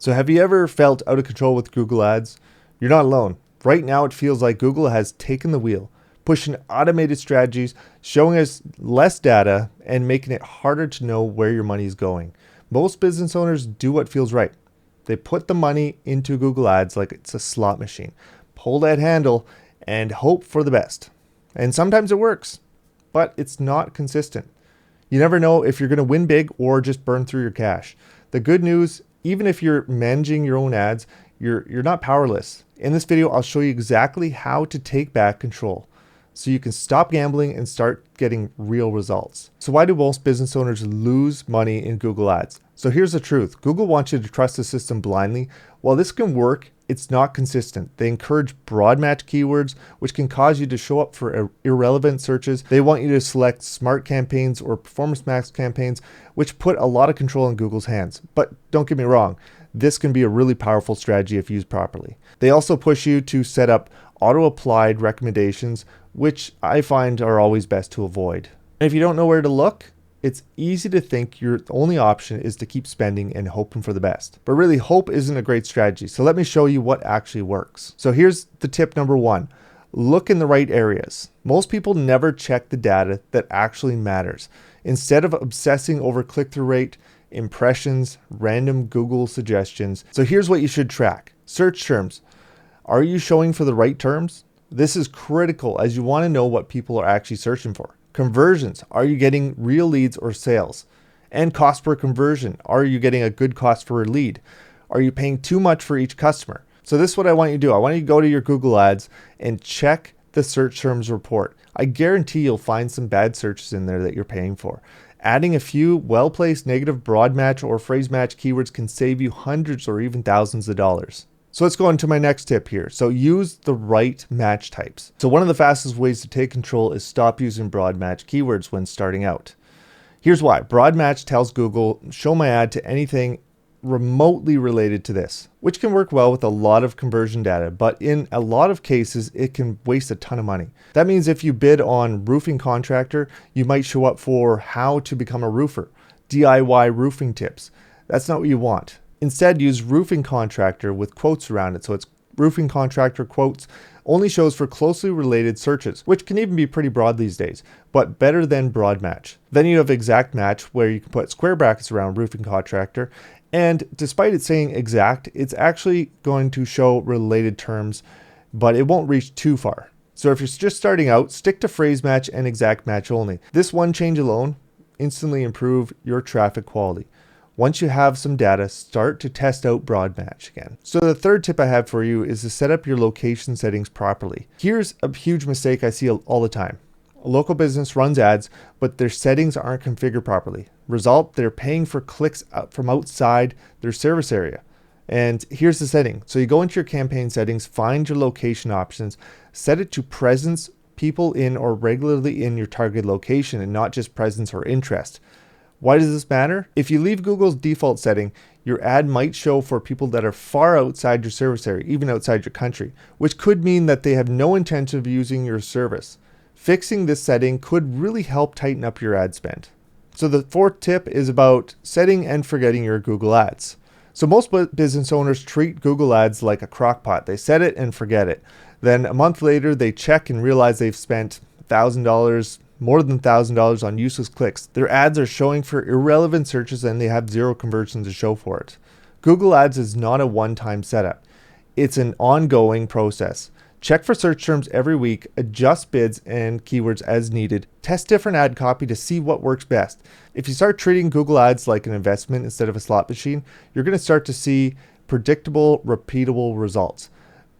So have you ever felt out of control with Google Ads? You're not alone. Right now it feels like Google has taken the wheel, pushing automated strategies, showing us less data, and making it harder to know where your money is going. Most business owners do what feels right. They put the money into Google Ads like it's a slot machine, pull that handle, and hope for the best. And sometimes it works, but it's not consistent. You never know if you're going to win big or just burn through your cash. The good news, even if you're managing your own ads, you're not powerless. In this video, I'll show you exactly how to take back control so you can stop gambling and start getting real results. So why do most business owners lose money in Google Ads? So here's the truth. Google wants you to trust the system blindly. While this can work, it's not consistent. They encourage broad match keywords, which can cause you to show up for irrelevant searches. They want you to select smart campaigns or performance max campaigns, which put a lot of control in Google's hands. But don't get me wrong, this can be a really powerful strategy if used properly. They also push you to set up auto-applied recommendations, which I find are always best to avoid. And if you don't know where to look, it's easy to think your only option is to keep spending and hoping for the best. But really, hope isn't a great strategy. So let me show you what actually works. So here's the tip number one. Look in the right areas. Most people never check the data that actually matters. Instead of obsessing over click-through rate, impressions, random Google suggestions. So here's what you should track. Search terms. Are you showing for the right terms? This is critical as you want to know what people are actually searching for. Conversions. Are you getting real leads or sales? And cost per conversion. Are you getting a good cost per lead? Are you paying too much for each customer? So this is what I want you to do. I want you to go to your Google Ads and check the search terms report. I guarantee you'll find some bad searches in there that you're paying for. Adding a few well-placed negative broad match or phrase match keywords can save you hundreds or even thousands of dollars. So let's go into my next tip here. So use the right match types. So one of the fastest ways to take control is stop using broad match keywords when starting out. Here's why. Broad match tells Google, show my ad to anything remotely related to this, which can work well with a lot of conversion data, but in a lot of cases, it can waste a ton of money. That means if you bid on roofing contractor, you might show up for how to become a roofer, DIY roofing tips. That's not what you want. Instead, use roofing contractor with quotes around it. So it's roofing contractor quotes only shows for closely related searches, which can even be pretty broad these days, but better than broad match. Then you have exact match where you can put square brackets around roofing contractor. And despite it saying exact, it's actually going to show related terms, but it won't reach too far. So if you're just starting out, stick to phrase match and exact match only. This one change alone instantly improve your traffic quality. Once you have some data, start to test out broad match again. So the third tip I have for you is to set up your location settings properly. Here's a huge mistake I see all the time. A local business runs ads, but their settings aren't configured properly. Result, they're paying for clicks from outside their service area. And here's the setting. So you go into your campaign settings, find your location options, set it to presence, people in or regularly in your target location, and not just presence or interest. Why does this matter? If you leave Google's default setting, your ad might show for people that are far outside your service area, even outside your country, which could mean that they have no intention of using your service. Fixing this setting could really help tighten up your ad spend. So the fourth tip is about setting and forgetting your Google Ads. So most business owners treat Google Ads like a crock pot. They set it and forget it. Then a month later, they check and realize they've spent $1,000, more than $1,000 on useless clicks. Their ads are showing for irrelevant searches and they have zero conversions to show for it. Google Ads is not a one-time setup. It's an ongoing process. Check for search terms every week, adjust bids and keywords as needed, test different ad copy to see what works best. If you start treating Google Ads like an investment instead of a slot machine, you're going to start to see predictable, repeatable results.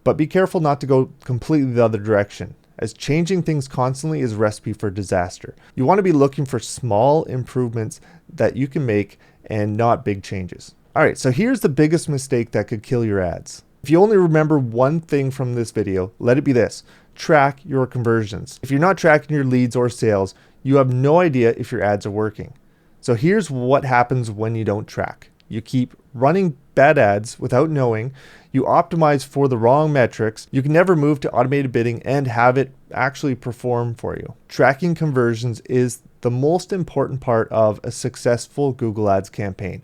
But be careful not to go completely the other direction, as changing things constantly is a recipe for disaster. You want to be looking for small improvements that you can make and not big changes. All right, so here's the biggest mistake that could kill your ads. If you only remember one thing from this video, let it be this: track your conversions. If you're not tracking your leads or sales, you have no idea if your ads are working. So here's what happens when you don't track. You keep running bad ads without knowing. You optimize for the wrong metrics. You can never move to automated bidding and have it actually perform for you. Tracking conversions is the most important part of a successful Google Ads campaign.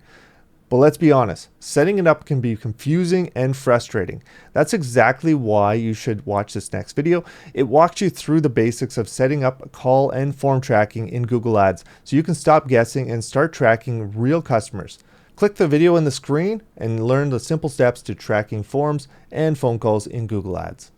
But let's be honest, setting it up can be confusing and frustrating. That's exactly why you should watch this next video. It walks you through the basics of setting up call and form tracking in Google Ads so you can stop guessing and start tracking real customers. Click the video on the screen and learn the simple steps to tracking forms and phone calls in Google Ads.